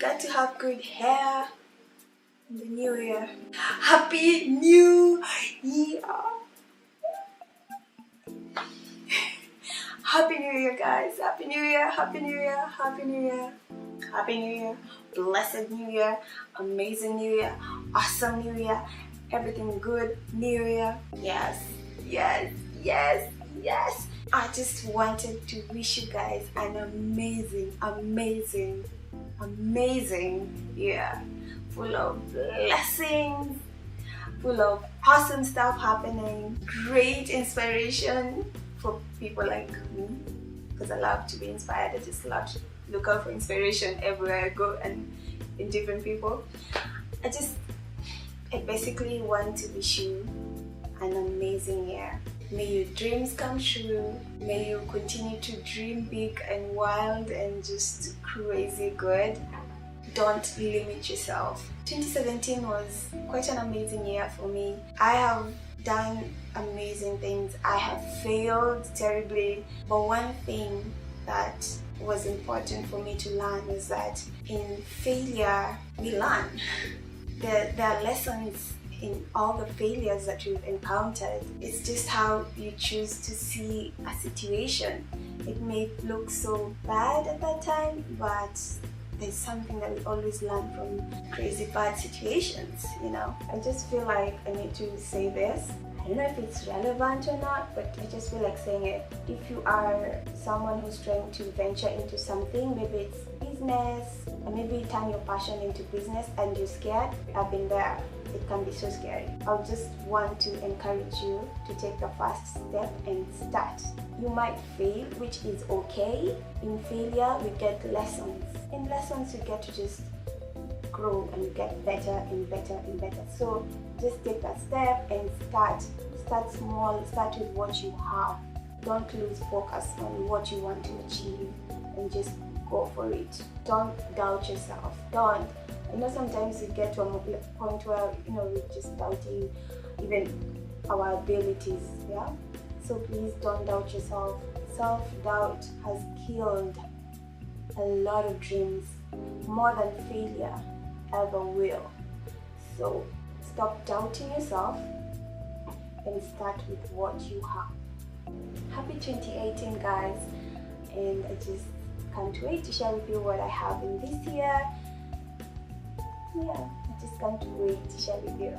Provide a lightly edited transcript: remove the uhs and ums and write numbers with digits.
got to have good hair in the new year. Happy New Year! Happy New Year, guys! Happy New Year! Happy New Year! Happy New Year! Happy New Year! Blessed New Year! Amazing New Year! Awesome New Year! Everything good New Year! Yes, yes, yes, yes! I just wanted to wish you guys an amazing, amazing, amazing year, full of blessings, full of awesome stuff happening, great inspiration for people like me, because I love to be inspired. I just love to look out for inspiration everywhere I go and in different people. I basically want to wish you an amazing year. May your dreams come true. May you continue to dream big and wild and just crazy good. Don't limit yourself. 2017 was quite an amazing year for me. I have done amazing things. I have failed terribly. But one thing that was important for me to learn was that in failure, we learn. There are lessons in all the failures that we've encountered. It's just how you choose to see a situation. It may look so bad at that time, but there's something that we always learn from crazy bad situations, you know. I just feel like I need to say this. I don't know if it's relevant or not, but I just feel like saying it. If you are someone who's trying to venture into something, maybe it's business, or maybe turn your passion into business and you're scared, I've been there. It can be so scary. I'll just want to encourage you to take the first step and start. You might fail, which is okay. In failure, we get lessons. In lessons, you get to just grow and you get better and better and better. So just take that step and start. Start small, start with what you have. Don't lose focus on what you want to achieve and just go for it. Don't doubt yourself. Don't. I know sometimes we get to a point where, you know, we're just doubting even our abilities, yeah? So please don't doubt yourself. Self-doubt has killed a lot of dreams, more than failure ever will. So stop doubting yourself and start with what you have. Happy 2018, guys, and I just can't wait to share with you what I have in this year. Yeah, I just can't wait to share with you.